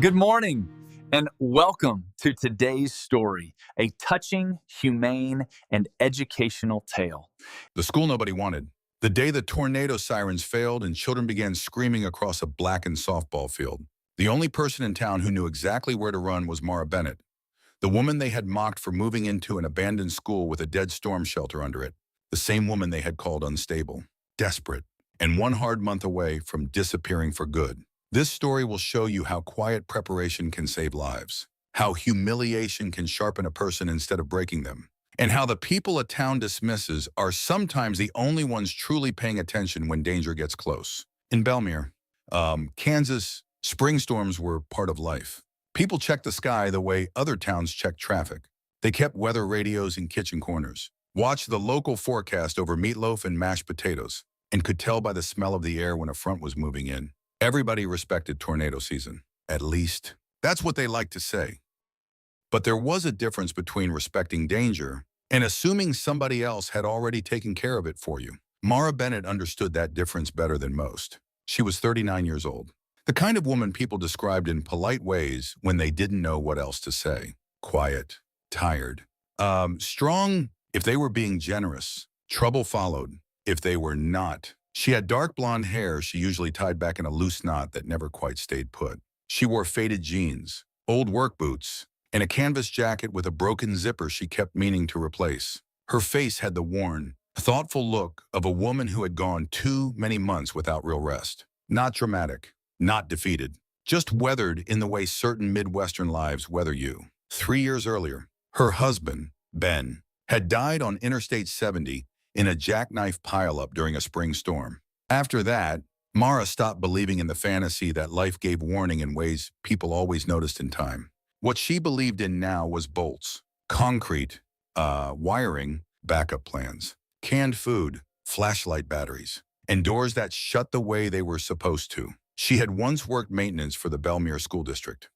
Good morning and welcome to today's story, a touching, humane, and educational tale. The school nobody wanted. The day the tornado sirens failed and children began screaming across a blackened softball field. The only person in town who knew exactly where to run was Mara Bennett, the woman they had mocked for moving into an abandoned school with a dead storm shelter under it. The same woman they had called unstable, desperate, and 1 hard month away from disappearing for good. This story will show you how quiet preparation can save lives, how humiliation can sharpen a person instead of breaking them, and how the people a town dismisses are sometimes the only ones truly paying attention when danger gets close. In Belmere, Kansas, spring storms were part of life. People checked the sky the way other towns checked traffic. They kept weather radios in kitchen corners, watched the local forecast over meatloaf and mashed potatoes, and could tell by the smell of the air when a front was moving in. Everybody respected tornado season. At least, that's what they liked to say. But there was a difference between respecting danger and assuming somebody else had already taken care of it for you. Mara Bennett understood that difference better than most. She was 39 years old. The kind of woman people described in polite ways when they didn't know what else to say. Quiet, tired, strong if they were being generous. Trouble followed if they were not. She had dark blonde hair she usually tied back in a loose knot that never quite stayed put. She wore faded jeans, old work boots, and a canvas jacket with a broken zipper she kept meaning to replace. Her face had the worn, thoughtful look of a woman who had gone too many months without real rest. Not dramatic, not defeated, just weathered in the way certain Midwestern lives weather you. 3 years earlier, her husband, Ben, had died on Interstate 70 in a jackknife pileup during a spring storm. After that, Mara stopped believing in the fantasy that life gave warning in ways people always noticed in time. What she believed in now was bolts, concrete, wiring, backup plans, canned food, flashlight batteries, and doors that shut the way they were supposed to. She had once worked maintenance for the Belmere School District.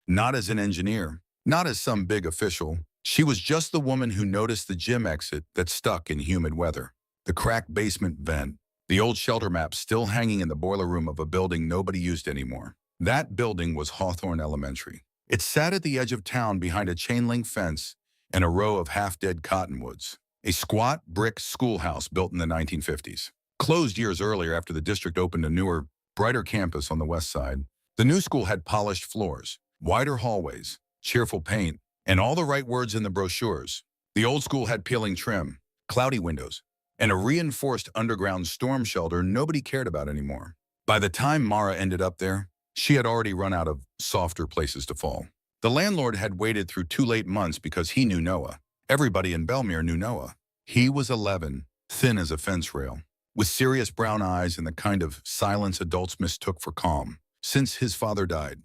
Not as an engineer, not as some big official. She was just the woman who noticed the gym exit that stuck in humid weather, the cracked basement vent, the old shelter map still hanging in the boiler room of a building nobody used anymore. That building was Hawthorne Elementary. It sat at the edge of town behind a chain-link fence and a row of half-dead cottonwoods, a squat brick schoolhouse built in the 1950s. Closed years earlier after the district opened a newer, brighter campus on the west side. The new school had polished floors, wider hallways, cheerful paint, and all the right words in the brochures. The old school had peeling trim, cloudy windows, and a reinforced underground storm shelter nobody cared about anymore. By the time Mara ended up there, she had already run out of softer places to fall. The landlord had waited through 2 late months because he knew Noah. Everybody in Belmere knew Noah. He was 11, thin as a fence rail, with serious brown eyes and the kind of silence adults mistook for calm, since his father died.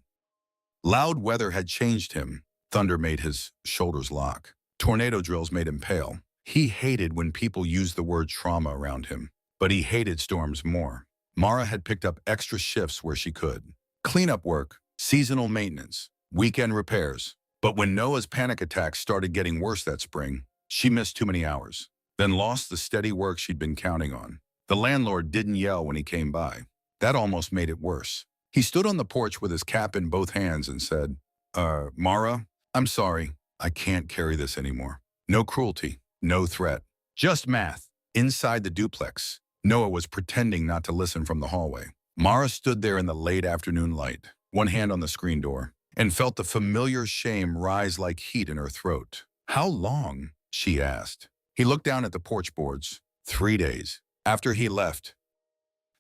Loud weather had changed him. Thunder made his shoulders lock. Tornado drills made him pale. He hated when people used the word trauma around him, but he hated storms more. Mara had picked up extra shifts where she could. Cleanup work, seasonal maintenance, weekend repairs. But when Noah's panic attacks started getting worse that spring, she missed too many hours, then lost the steady work she'd been counting on. The landlord didn't yell when he came by. That almost made it worse. He stood on the porch with his cap in both hands and said, Mara, I'm sorry, I can't carry this anymore. No cruelty, no threat, just math. Inside the duplex, Noah was pretending not to listen from the hallway. Mara stood there in the late afternoon light, one hand on the screen door, and felt the familiar shame rise like heat in her throat. How long? She asked. He looked down at the porch boards. 3 days. After he left,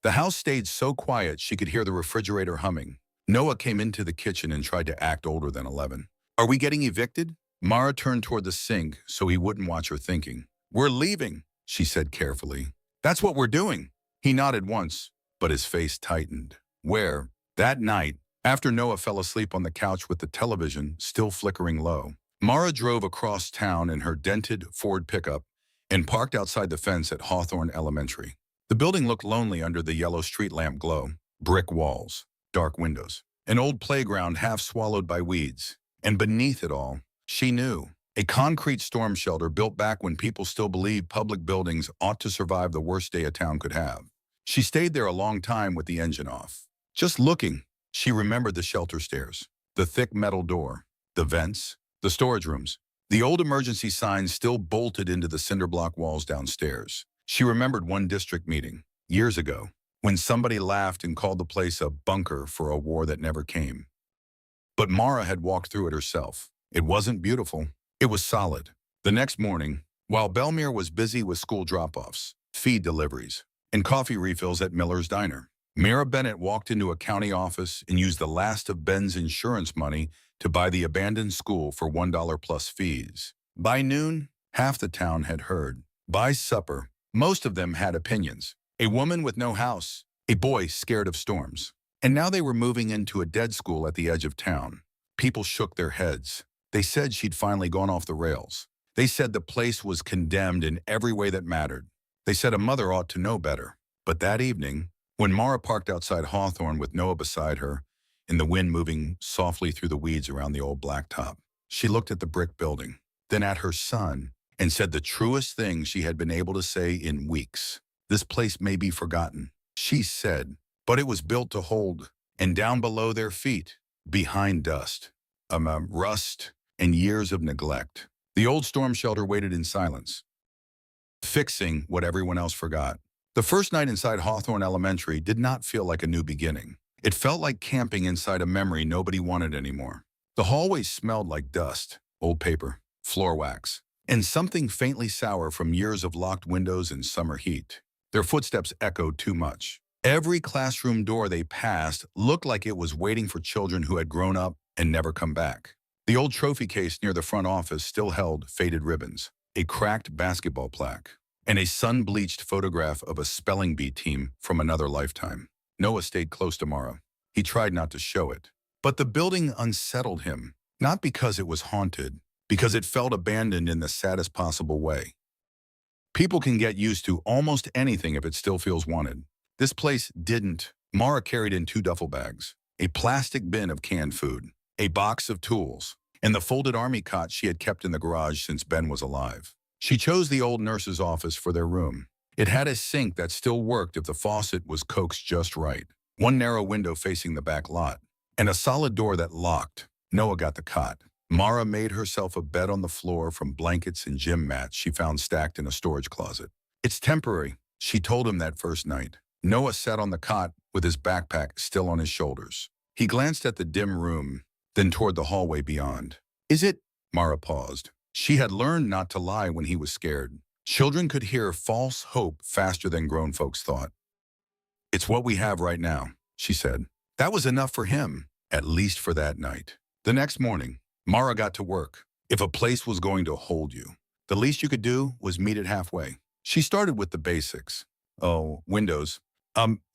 the house stayed so quiet she could hear the refrigerator humming. Noah came into the kitchen and tried to act older than 11. Are we getting evicted? Mara turned toward the sink so he wouldn't watch her thinking. We're leaving, she said carefully. That's what we're doing. He nodded once, but his face tightened. Where? That night, after Noah fell asleep on the couch with the television still flickering low, Mara drove across town in her dented Ford pickup and parked outside the fence at Hawthorne Elementary. The building looked lonely under the yellow street lamp glow. Brick walls, dark windows, an old playground half swallowed by weeds. And beneath it all, she knew, a concrete storm shelter built back when people still believed public buildings ought to survive the worst day a town could have. She stayed there a long time with the engine off, just looking, She remembered the shelter stairs, the thick metal door, the vents, the storage rooms. The old emergency signs still bolted into the cinder block walls downstairs. She remembered one district meeting, years ago, when somebody laughed and called the place a bunker for a war that never came. But Mara had walked through it herself. It wasn't beautiful. It was solid. The next morning, while Belmere was busy with school drop-offs, feed deliveries, and coffee refills at Miller's Diner, Mara Bennett walked into a county office and used the last of Ben's insurance money to buy the abandoned school for $1 plus fees. By noon, half the town had heard. By supper, most of them had opinions. A woman with no house, a boy scared of storms. And now they were moving into a dead school at the edge of town. People shook their heads. They said she'd finally gone off the rails. They said the place was condemned in every way that mattered. They said a mother ought to know better. But that evening, when Mara parked outside Hawthorne with Noah beside her, in the wind moving softly through the weeds around the old blacktop, she looked at the brick building, then at her son, and said the truest thing she had been able to say in weeks. This place may be forgotten, she said, but it was built to hold, and down below their feet, behind dust, rust, and years of neglect, the old storm shelter waited in silence, fixing what everyone else forgot. The first night inside Hawthorne Elementary did not feel like a new beginning. It felt like camping inside a memory nobody wanted anymore. The hallways smelled like dust, old paper, floor wax, and something faintly sour from years of locked windows and summer heat. Their footsteps echoed too much. Every classroom door they passed looked like it was waiting for children who had grown up and never come back. The old trophy case near the front office still held faded ribbons, a cracked basketball plaque, and a sun-bleached photograph of a spelling bee team from another lifetime. Noah stayed close to Mara. He tried not to show it. But the building unsettled him, not because it was haunted, because it felt abandoned in the saddest possible way. People can get used to almost anything if it still feels wanted. This place didn't. Mara carried in 2 duffel bags, a plastic bin of canned food, a box of tools, and the folded army cot she had kept in the garage since Ben was alive. She chose the old nurse's office for their room. It had a sink that still worked if the faucet was coaxed just right, one narrow window facing the back lot, and a solid door that locked. Noah got the cot. Mara made herself a bed on the floor from blankets and gym mats she found stacked in a storage closet. It's temporary, she told him that first night. Noah sat on the cot with his backpack still on his shoulders. He glanced at the dim room, then toward the hallway beyond. Is it? Mara paused. She had learned not to lie when he was scared. Children could hear false hope faster than grown folks thought. It's what we have right now, she said. That was enough for him, at least for that night. The next morning, Mara got to work. If a place was going to hold you, the least you could do was meet it halfway. She started with the basics. Windows.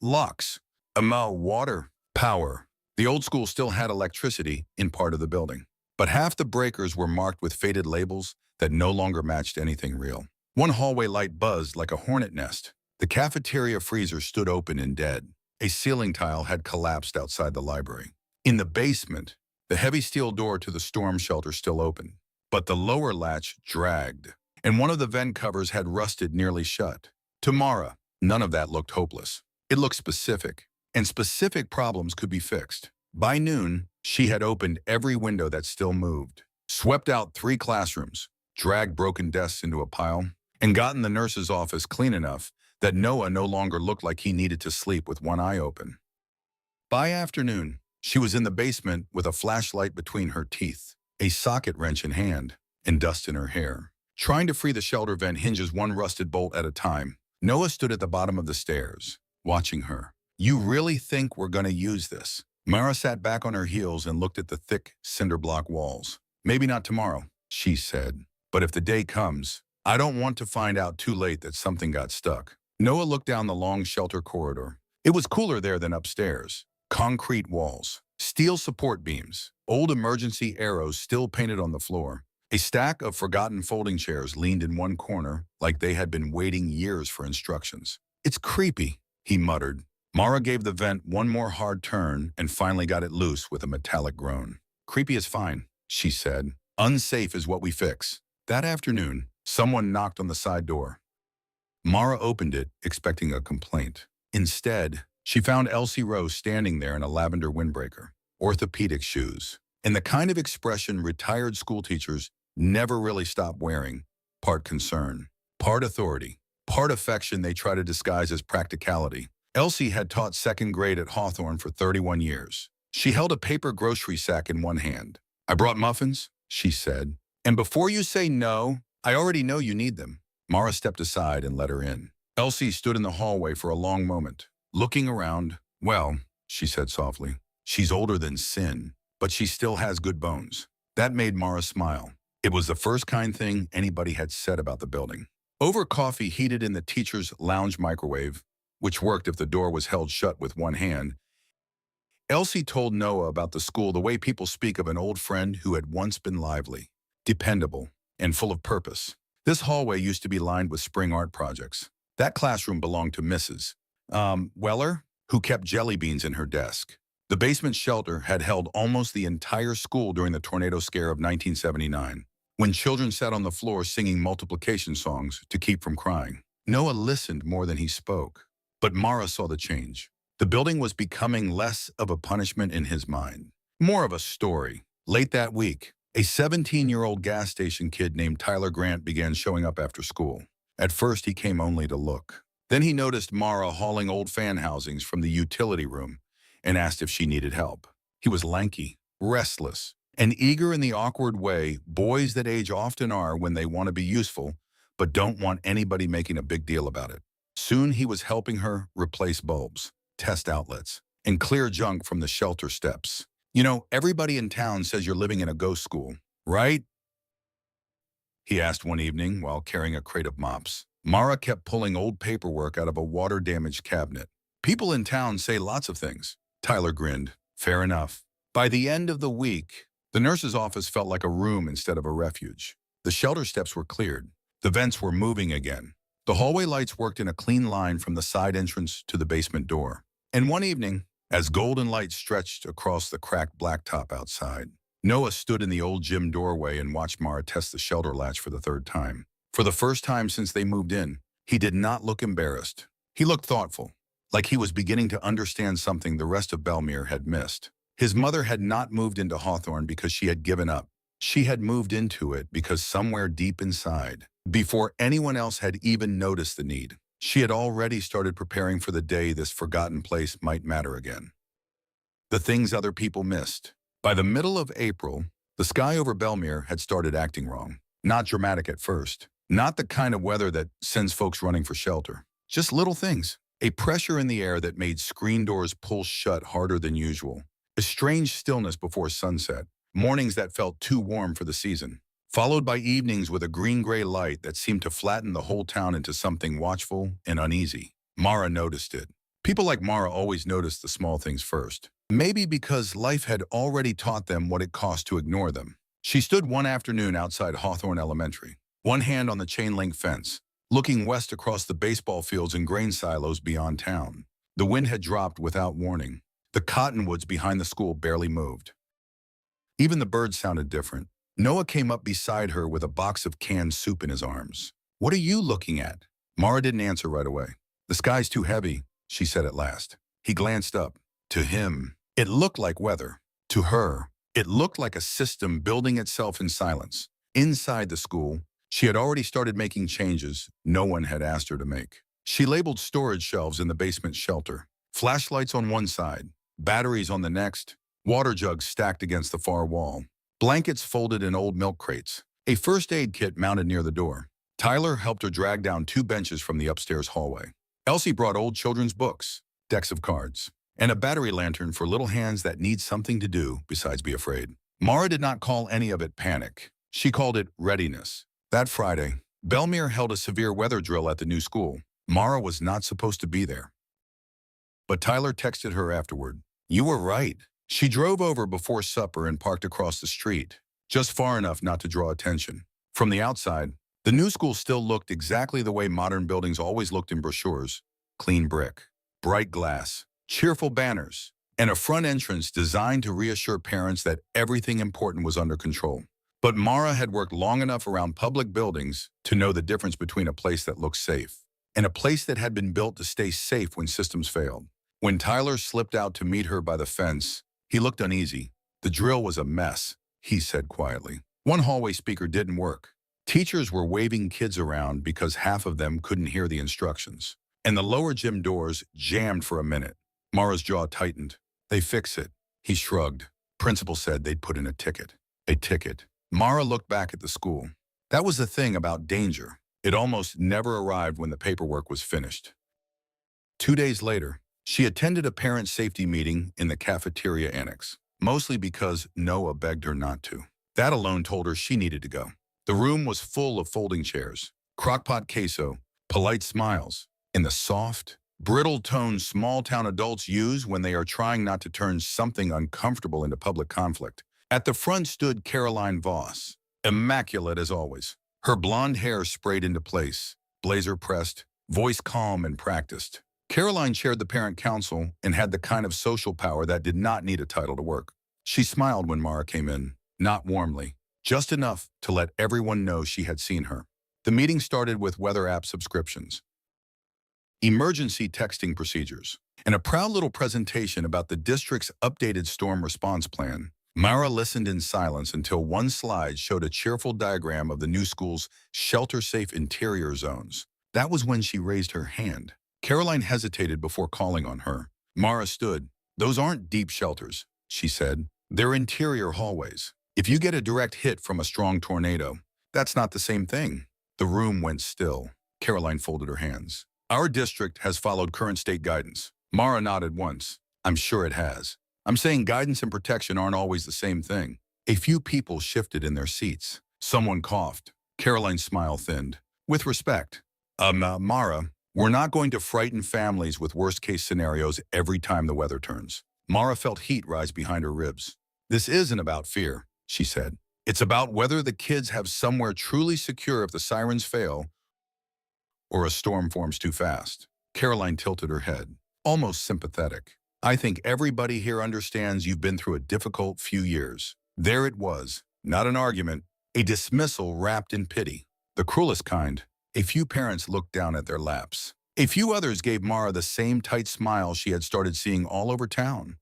Locks. Water. Power. The old school still had electricity in part of the building, but half the breakers were marked with faded labels that no longer matched anything real. One hallway light buzzed like a hornet nest. The cafeteria freezer stood open and dead. A ceiling tile had collapsed outside the library. In the basement, the heavy steel door to the storm shelter still open, but the lower latch dragged, and one of the vent covers had rusted nearly shut. To Mara, none of that looked hopeless. It looked specific, and specific problems could be fixed. By noon, she had opened every window that still moved, swept out 3 classrooms, dragged broken desks into a pile, and gotten the nurse's office clean enough that Noah no longer looked like he needed to sleep with one eye open. By afternoon, she was in the basement with a flashlight between her teeth, a socket wrench in hand, and dust in her hair. Trying to free the shelter vent hinges one rusted bolt at a time, Noah stood at the bottom of the stairs, watching her. You really think we're going to use this? Mara sat back on her heels and looked at the thick cinder block walls. Maybe not tomorrow, she said, but if the day comes, I don't want to find out too late that something got stuck. Noah looked down the long shelter corridor. It was cooler there than upstairs. Concrete walls, steel support beams, old emergency arrows still painted on the floor. A stack of forgotten folding chairs leaned in one corner like they had been waiting years for instructions. It's creepy, he muttered. Mara gave the vent one more hard turn and finally got it loose with a metallic groan. Creepy is fine, she said. Unsafe is what we fix. That afternoon, someone knocked on the side door. Mara opened it, expecting a complaint. Instead, She found Elsie Rose standing there in a lavender windbreaker, orthopedic shoes, and the kind of expression retired schoolteachers never really stop wearing, part concern, part authority, part affection they try to disguise as practicality. Elsie had taught second grade at Hawthorne for 31 years. She held a paper grocery sack in one hand. "I brought muffins," she said. "And before you say no, I already know you need them." Mara stepped aside and let her in. Elsie stood in the hallway for a long moment, looking around. "Well," she said softly, "she's older than sin, but she still has good bones." That made Mara smile. It was the first kind thing anybody had said about the building. Over coffee heated in the teacher's lounge microwave, which worked if the door was held shut with one hand, Elsie told Noah about the school the way people speak of an old friend who had once been lively, dependable, and full of purpose. This hallway used to be lined with spring art projects. That classroom belonged to Mrs. Weller, who kept jelly beans in her desk. The basement shelter had held almost the entire school during the tornado scare of 1979, when children sat on the floor singing multiplication songs to keep from crying. Noah listened more than he spoke, but Mara saw the change. The building was becoming less of a punishment in his mind, more of a story. Late that week, a 17-year-old gas station kid named Tyler Grant began showing up after school. At first, he came only to look. Then he noticed Mara hauling old fan housings from the utility room and asked if she needed help. He was lanky, restless, and eager in the awkward way boys that age often are when they want to be useful but don't want anybody making a big deal about it. Soon he was helping her replace bulbs, test outlets, and clear junk from the shelter steps. "You know, everybody in town says you're living in a ghost school, right?" he asked one evening while carrying a crate of mops. Mara kept pulling old paperwork out of a water-damaged cabinet. "People in town say lots of things." Tyler grinned. "Fair enough." By the end of the week, the nurse's office felt like a room instead of a refuge. The shelter steps were cleared. The vents were moving again. The hallway lights worked in a clean line from the side entrance to the basement door. And one evening, as golden light stretched across the cracked blacktop outside, Noah stood in the old gym doorway and watched Mara test the shelter latch for the third time. For the first time since they moved in, he did not look embarrassed. He looked thoughtful, like he was beginning to understand something the rest of Belmere had missed. His mother had not moved into Hawthorne because she had given up. She had moved into it because somewhere deep inside, before anyone else had even noticed the need, she had already started preparing for the day this forgotten place might matter again. The things other people missed. By the middle of April, the sky over Belmere had started acting wrong. Not dramatic at first. Not the kind of weather that sends folks running for shelter. Just little things. A pressure in the air that made screen doors pull shut harder than usual. A strange stillness before sunset. Mornings that felt too warm for the season. Followed by evenings with a green-gray light that seemed to flatten the whole town into something watchful and uneasy. Mara noticed it. People like Mara always noticed the small things first. Maybe because life had already taught them what it cost to ignore them. She stood one afternoon outside Hawthorne Elementary, one hand on the chain-link fence, looking west across the baseball fields and grain silos beyond town. The wind had dropped without warning. The cottonwoods behind the school barely moved. Even the birds sounded different. Noah came up beside her with a box of canned soup in his arms. "What are you looking at?" Mara didn't answer right away. "The sky's too heavy," she said at last. He glanced up. To him, it looked like weather. To her, it looked like a system building itself in silence. Inside the school, she had already started making changes no one had asked her to make. She labeled storage shelves in the basement shelter. Flashlights on one side, batteries on the next, water jugs stacked against the far wall, blankets folded in old milk crates, a first aid kit mounted near the door. Tyler helped her drag down 2 benches from the upstairs hallway. Elsie brought old children's books, decks of cards, and a battery lantern for little hands that need something to do besides be afraid. Mara did not call any of it panic. She called it readiness. That Friday, Belmere held a severe weather drill at the new school. Mara was not supposed to be there. But Tyler texted her afterward. "You were right." She drove over before supper and parked across the street, just far enough not to draw attention. From the outside, the new school still looked exactly the way modern buildings always looked in brochures. Clean brick, bright glass, cheerful banners, and a front entrance designed to reassure parents that everything important was under control. But Mara had worked long enough around public buildings to know the difference between a place that looked safe and a place that had been built to stay safe when systems failed. When Tyler slipped out to meet her by the fence, he looked uneasy. The drill was a mess, he said quietly. One hallway speaker didn't work. Teachers were waving kids around because half of them couldn't hear the instructions. And the lower gym doors jammed for a minute. Mara's jaw tightened. They fix it. He shrugged. Principal said they'd put in a ticket. A ticket. Mara looked back at the school. That was the thing about danger. It almost never arrived when the paperwork was finished. 2 days later, she attended a parent safety meeting in the cafeteria annex, mostly because Noah begged her not to. That alone told her she needed to go. The room was full of folding chairs, crockpot queso, polite smiles, and the soft, brittle tones small-town adults use when they are trying not to turn something uncomfortable into public conflict. At the front stood Caroline Voss, immaculate as always. Her blonde hair sprayed into place, blazer pressed, voice calm and practiced. Caroline chaired the parent council and had the kind of social power that did not need a title to work. She smiled when Mara came in, not warmly, just enough to let everyone know she had seen her. The meeting started with weather app subscriptions, emergency texting procedures, and a proud little presentation about the district's updated storm response plan. Mara listened in silence until one slide showed a cheerful diagram of the new school's shelter-safe interior zones. That was when she raised her hand. Caroline hesitated before calling on her. Mara stood. "Those aren't deep shelters," she said. "They're interior hallways. If you get a direct hit from a strong tornado, that's not the same thing." The room went still. Caroline folded her hands. "Our district has followed current state guidance." Mara nodded once. "I'm sure it has. I'm saying guidance and protection aren't always the same thing." A few people shifted in their seats. Someone coughed. Caroline's smile thinned. "With respect, Mara, we're not going to frighten families with worst-case scenarios every time the weather turns." Mara felt heat rise behind her ribs. "This isn't about fear," she said. "It's about whether the kids have somewhere truly secure if the sirens fail or a storm forms too fast." Caroline tilted her head, almost sympathetic. "I think everybody here understands you've been through a difficult few years." There it was, not an argument, a dismissal wrapped in pity. The cruelest kind. A few parents looked down at their laps. A few others gave Mara the same tight smile she had started seeing all over town.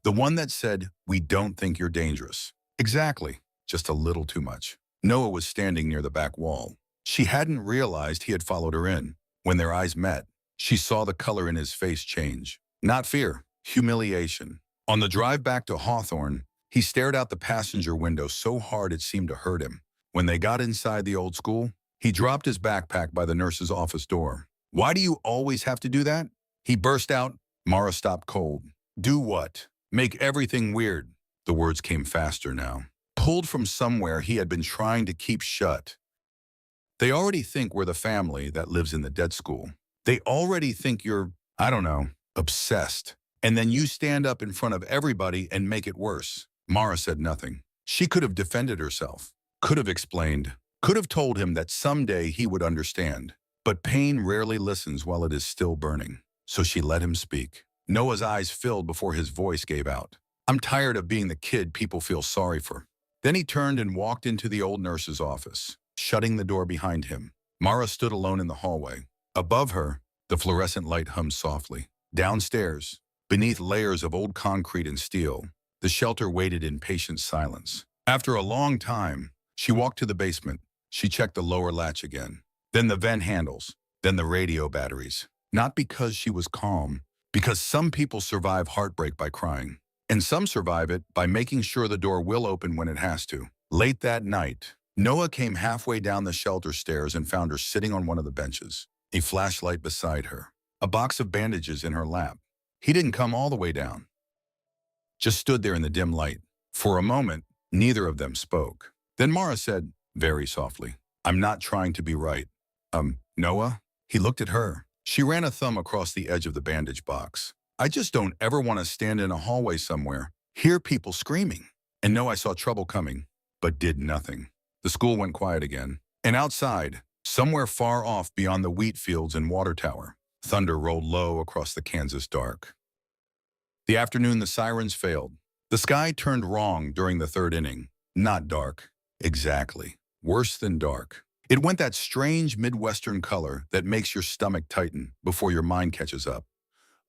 The one that said, "We don't think you're dangerous." Exactly, just a little too much. Noah was standing near the back wall. She hadn't realized he had followed her in. When their eyes met, she saw the color in his face change. Not fear, humiliation. On the drive back to Hawthorne, he stared out the passenger window so hard it seemed to hurt him. When they got inside the old school, he dropped his backpack by the nurse's office door. "Why do you always have to do that?" he burst out. Mara stopped cold. "Do what?" "Make everything weird." The words came faster now, pulled from somewhere he had been trying to keep shut. "They already think we're the family that lives in the dead school. They already think you're, I don't know, obsessed. And then you stand up in front of everybody and make it worse." Mara said nothing. She could have defended herself, could have explained, could have told him that someday he would understand. But pain rarely listens while it is still burning. So she let him speak. Noah's eyes filled before his voice gave out. "I'm tired of being the kid people feel sorry for." Then he turned and walked into the old nurse's office, shutting the door behind him. Mara stood alone in the hallway. Above her, the fluorescent light hummed softly. Downstairs, beneath layers of old concrete and steel, the shelter waited in patient silence. After a long time, she walked to the basement. She checked the lower latch again, then the vent handles, then the radio batteries. Not because she was calm, because some people survive heartbreak by crying, and some survive it by making sure the door will open when it has to. Late that night, Noah came halfway down the shelter stairs and found her sitting on one of the benches, a flashlight beside her, a box of bandages in her lap. He didn't come all the way down, just stood there in the dim light. For a moment, neither of them spoke. Then Mara said, very softly, "I'm not trying to be right." Noah?" He looked at her. She ran a thumb across the edge of the bandage box. "I just don't ever want to stand in a hallway somewhere, hear people screaming, and know I saw trouble coming, but did nothing." The school went quiet again. And outside, somewhere far off beyond the wheat fields and water tower, thunder rolled low across the Kansas dark. The afternoon the sirens failed. The sky turned wrong during the third inning. Not dark. Exactly. Worse than dark. It went that strange Midwestern color that makes your stomach tighten before your mind catches up.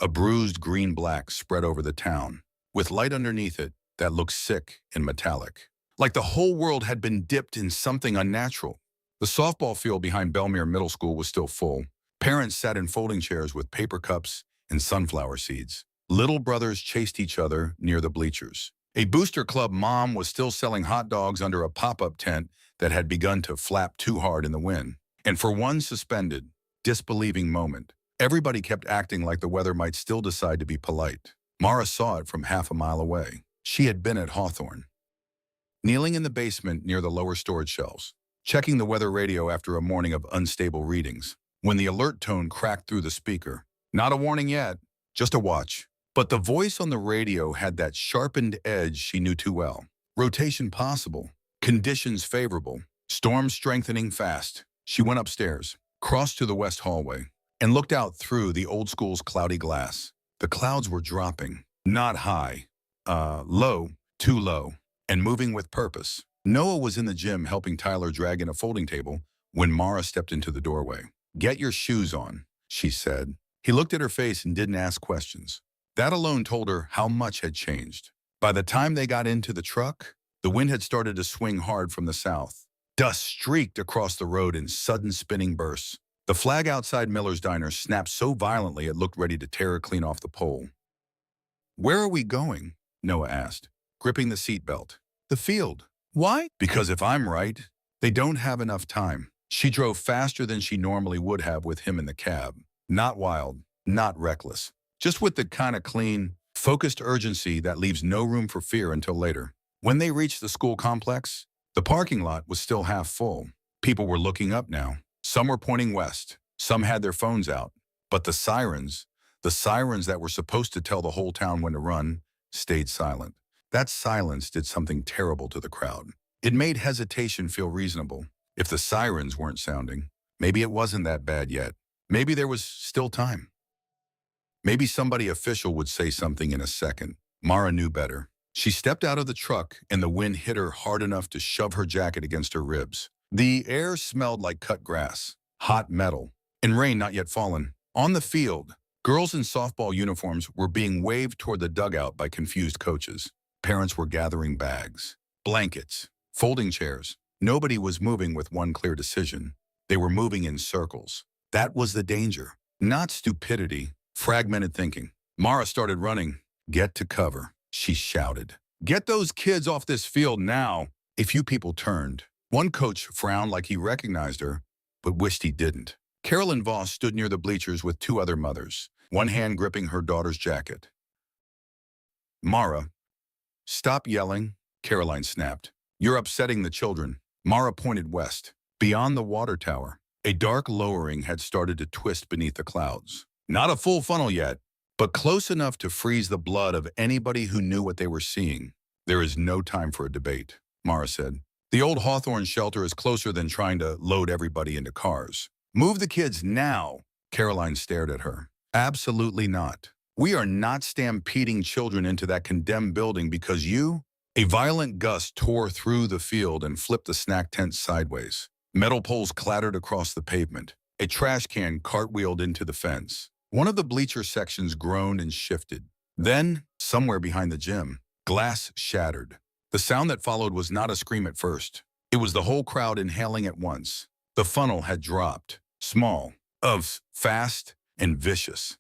A bruised green-black spread over the town, with light underneath it that looked sick and metallic. Like the whole world had been dipped in something unnatural. The softball field behind Belmere Middle School was still full. Parents sat in folding chairs with paper cups and sunflower seeds. Little brothers chased each other near the bleachers. A booster club mom was still selling hot dogs under a pop-up tent that had begun to flap too hard in the wind. And for one suspended, disbelieving moment, everybody kept acting like the weather might still decide to be polite. Mara saw it from half a mile away. She had been at Hawthorne, kneeling in the basement near the lower storage shelves, checking the weather radio after a morning of unstable readings, when the alert tone cracked through the speaker. Not a warning yet, just a watch. But the voice on the radio had that sharpened edge she knew too well. Rotation possible, conditions favorable, storm strengthening fast. She went upstairs, crossed to the west hallway, and looked out through the old school's cloudy glass. The clouds were dropping, not high, low, too low, and moving with purpose. Noah was in the gym helping Tyler drag in a folding table when Mara stepped into the doorway. "Get your shoes on," she said. He looked at her face and didn't ask questions. That alone told her how much had changed. By the time they got into the truck, the wind had started to swing hard from the south. Dust streaked across the road in sudden spinning bursts. The flag outside Miller's Diner snapped so violently it looked ready to tear her clean off the pole. "Where are we going?" Noah asked, gripping the seatbelt. "The field." "Why?" "Because if I'm right, they don't have enough time." She drove faster than she normally would have with him in the cab. Not wild, not reckless. Just with the kind of clean, focused urgency that leaves no room for fear until later. When they reached the school complex, the parking lot was still half full. People were looking up now. Some were pointing west. Some had their phones out. But the sirens that were supposed to tell the whole town when to run, stayed silent. That silence did something terrible to the crowd. It made hesitation feel reasonable. If the sirens weren't sounding, maybe it wasn't that bad yet. Maybe there was still time. Maybe somebody official would say something in a second. Mara knew better. She stepped out of the truck and the wind hit her hard enough to shove her jacket against her ribs. The air smelled like cut grass, hot metal, and rain not yet fallen. On the field, girls in softball uniforms were being waved toward the dugout by confused coaches. Parents were gathering bags, blankets, folding chairs. Nobody was moving with one clear decision. They were moving in circles. That was the danger. Not stupidity, fragmented thinking. Mara started running. "Get to cover," she shouted. "Get those kids off this field now." A few people turned. One coach frowned like he recognized her, but wished he didn't. Carolyn Voss stood near the bleachers with two other mothers, one hand gripping her daughter's jacket. "Mara, stop yelling," Caroline snapped. "You're upsetting the children." Mara pointed west. Beyond the water tower, a dark lowering had started to twist beneath the clouds. Not a full funnel yet, but close enough to freeze the blood of anybody who knew what they were seeing. "There is no time for a debate," Mara said. "The old Hawthorne shelter is closer than trying to load everybody into cars." "Move the kids now," Caroline stared at her. "Absolutely not. We are not stampeding children into that condemned building because you—" A violent gust tore through the field and flipped the snack tent sideways. Metal poles clattered across the pavement. A trash can cartwheeled into the fence. One of the bleacher sections groaned and shifted. Then, somewhere behind the gym, glass shattered. The sound that followed was not a scream at first. It was the whole crowd inhaling at once. The funnel had dropped. Small, fast, and vicious.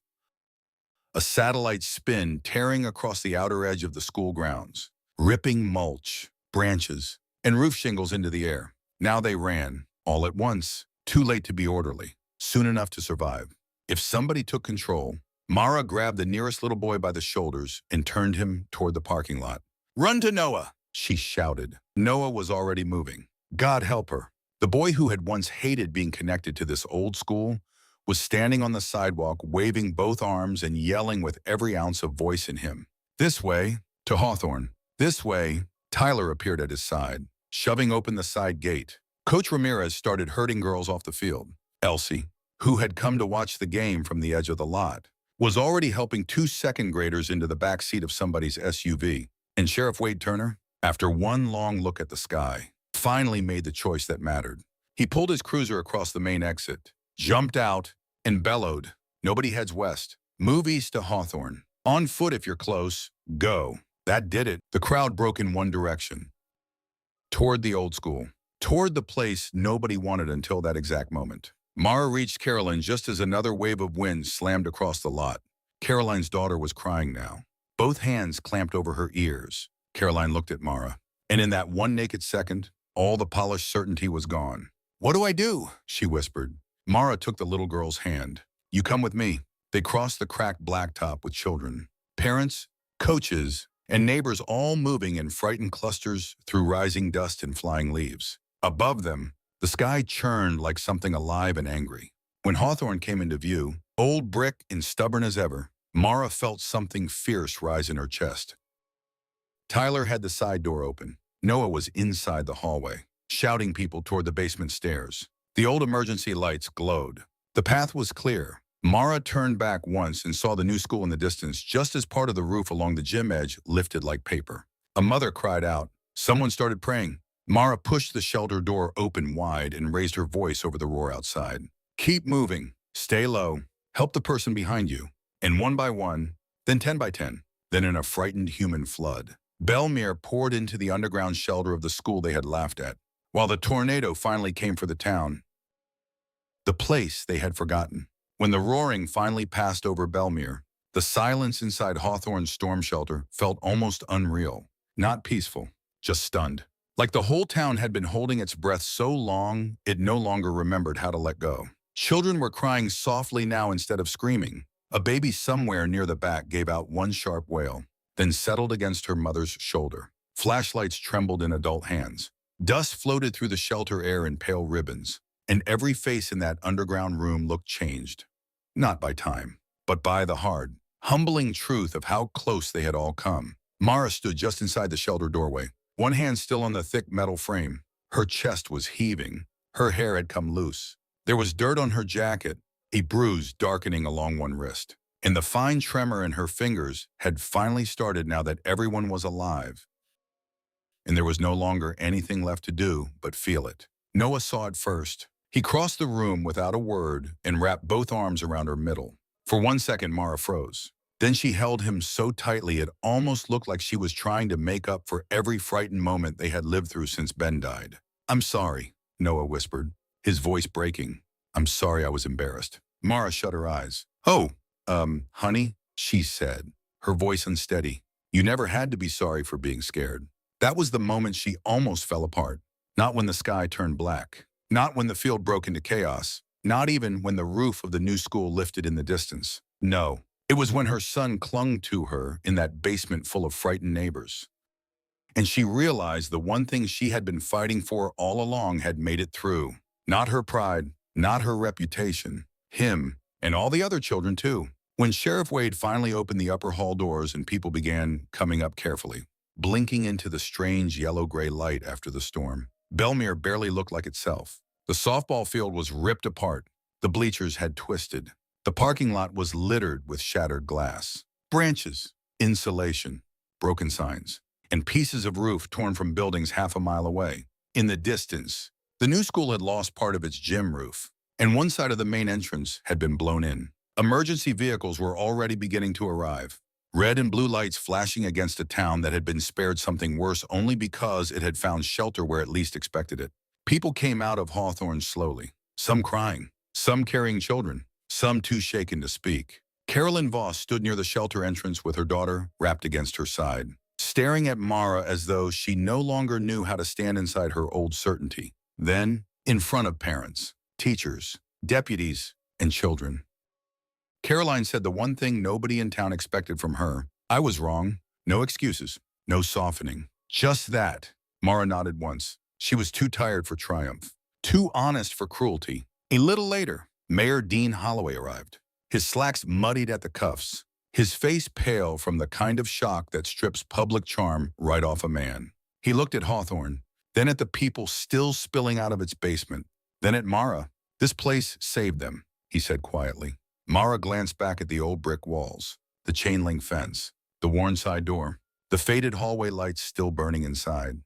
A satellite spin tearing across the outer edge of the school grounds, ripping mulch, branches, and roof shingles into the air. Now they ran, all at once, too late to be orderly, soon enough to survive. If somebody took control, Mara grabbed the nearest little boy by the shoulders and turned him toward the parking lot. "Run to Noah," she shouted. Noah was already moving. God help her. The boy who had once hated being connected to this old school was standing on the sidewalk, waving both arms and yelling with every ounce of voice in him. "This way, to Hawthorne. This way." Tyler appeared at his side, shoving open the side gate. Coach Ramirez started herding girls off the field. Elsie, who had come to watch the game from the edge of the lot, was already helping two second graders into the back seat of somebody's SUV. And Sheriff Wade Turner, after one long look at the sky, finally made the choice that mattered. He pulled his cruiser across the main exit, jumped out, and bellowed, "Nobody heads west. Movies to Hawthorne. On foot if you're close. Go. That did it. The crowd broke in one direction. Toward the old school. Toward the place nobody wanted until that exact moment. Mara reached Caroline just as another wave of wind slammed across the lot. Caroline's daughter was crying now. Both hands clamped over her ears. Caroline looked at Mara. And in that one naked second, all the polished certainty was gone. "What do I do?" she whispered. Mara took the little girl's hand. "You come with me." They crossed the cracked blacktop with children, parents, coaches, and neighbors all moving in frightened clusters through rising dust and flying leaves. Above them, the sky churned like something alive and angry. When Hawthorne came into view, old brick and stubborn as ever, Mara felt something fierce rise in her chest. Tyler had the side door open. Noah was inside the hallway, shouting people toward the basement stairs. The old emergency lights glowed. The path was clear. Mara turned back once and saw the new school in the distance just as part of the roof along the gym edge lifted like paper. A mother cried out. Someone started praying. Mara pushed the shelter door open wide and raised her voice over the roar outside. "Keep moving. Stay low. Help the person behind you." And one by one, then 10 by 10, then in a frightened human flood, Belmere poured into the underground shelter of the school they had laughed at, while the tornado finally came for the town, the place they had forgotten. When the roaring finally passed over Belmere, the silence inside Hawthorne's storm shelter felt almost unreal, not peaceful, just stunned. Like the whole town had been holding its breath so long, it no longer remembered how to let go. Children were crying softly now instead of screaming. A baby somewhere near the back gave out one sharp wail, then settled against her mother's shoulder. Flashlights trembled in adult hands. Dust floated through the shelter air in pale ribbons, and every face in that underground room looked changed. Not by time, but by the hard, humbling truth of how close they had all come. Mara stood just inside the shelter doorway, one hand still on the thick metal frame. Her chest was heaving. Her hair had come loose. There was dirt on her jacket, a bruise darkening along one wrist. And the fine tremor in her fingers had finally started now that everyone was alive. And there was no longer anything left to do but feel it. Noah saw it first. He crossed the room without a word and wrapped both arms around her middle. For 1 second, Mara froze. Then she held him so tightly it almost looked like she was trying to make up for every frightened moment they had lived through since Ben died. "I'm sorry," Noah whispered, his voice breaking. "I'm sorry I was embarrassed." Mara shut her eyes. "Oh, honey," she said, her voice unsteady. "You never had to be sorry for being scared." That was the moment she almost fell apart. Not when the sky turned black. Not when the field broke into chaos. Not even when the roof of the new school lifted in the distance. No, it was when her son clung to her in that basement full of frightened neighbors. And she realized the one thing she had been fighting for all along had made it through. Not her pride, not her reputation, him, and all the other children too. When Sheriff Wade finally opened the upper hall doors and people began coming up carefully, blinking into the strange yellow-gray light after the storm, Belmere barely looked like itself. The softball field was ripped apart. The bleachers had twisted. The parking lot was littered with shattered glass, branches, insulation, broken signs, and pieces of roof torn from buildings half a mile away. In the distance, the new school had lost part of its gym roof, and one side of the main entrance had been blown in. Emergency vehicles were already beginning to arrive, red and blue lights flashing against a town that had been spared something worse only because it had found shelter where it least expected it. People came out of Hawthorne slowly, some crying, some carrying children, some too shaken to speak. Carolyn Voss stood near the shelter entrance with her daughter wrapped against her side, staring at Mara as though she no longer knew how to stand inside her old certainty. Then, in front of parents, teachers, deputies, and children, Caroline said the one thing nobody in town expected from her. "I was wrong. No excuses. No softening. Just that." Mara nodded once. She was too tired for triumph. Too honest for cruelty. A little later, Mayor Dean Holloway arrived. His slacks muddied at the cuffs. His face pale from the kind of shock that strips public charm right off a man. He looked at Hawthorne, then at the people still spilling out of its basement, then at Mara. "This place saved them," he said quietly. Mara glanced back at the old brick walls, the chain-link fence, the worn side door, the faded hallway lights still burning inside.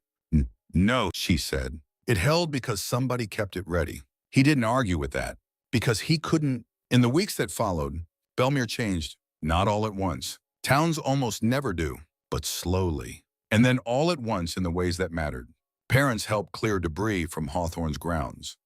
"No," she said. "It held because somebody kept it ready." He didn't argue with that, because he couldn't. In the weeks that followed, Belmere changed. Not all at once. Towns almost never do, but slowly. And then all at once in the ways that mattered. Parents helped clear debris from Hawthorne's grounds.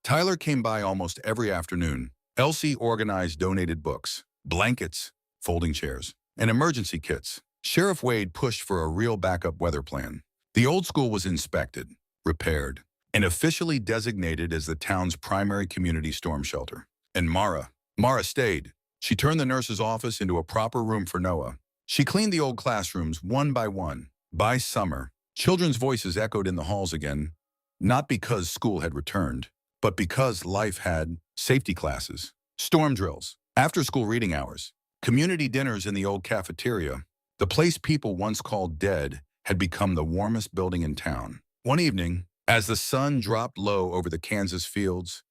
Tyler came by almost every afternoon. Elsie organized donated books, blankets, folding chairs, and emergency kits. Sheriff Wade pushed for a real backup weather plan. The old school was inspected, repaired, and officially designated as the town's primary community storm shelter. And Mara stayed. She turned the nurse's office into a proper room for Noah. She cleaned the old classrooms one by one. By summer, children's voices echoed in the halls again, not because school had returned, but because life had safety classes, storm drills, after-school reading hours, community dinners in the old cafeteria. The place people once called dead had become the warmest building in town. One evening, as the sun dropped low over the Kansas fields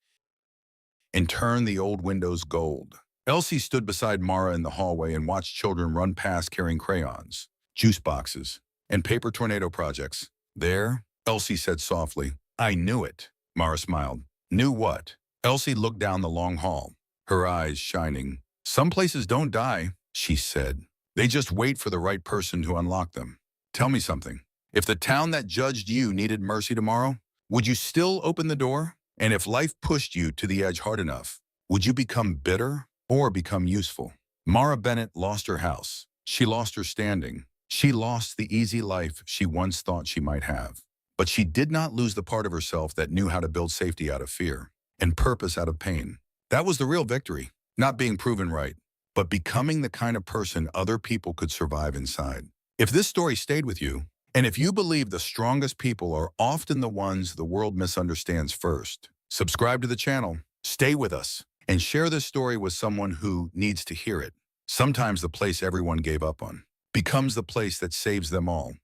and turned the old windows gold, Elsie stood beside Mara in the hallway and watched children run past carrying crayons, juice boxes, and paper tornado projects. There, Elsie said softly, "I knew it." Mara smiled. "Knew what?" Elsie looked down the long hall, her eyes shining. "Some places don't die," she said. "They just wait for the right person to unlock them." "Tell me something. If the town that judged you needed mercy tomorrow, would you still open the door? And if life pushed you to the edge hard enough, would you become bitter or become useful?" Mara Bennett lost her house. She lost her standing. She lost the easy life she once thought she might have. But she did not lose the part of herself that knew how to build safety out of fear and purpose out of pain. That was the real victory, not being proven right, but becoming the kind of person other people could survive inside. If this story stayed with you, and if you believe the strongest people are often the ones the world misunderstands first, subscribe to the channel, stay with us, and share this story with someone who needs to hear it. Sometimes the place everyone gave up on becomes the place that saves them all.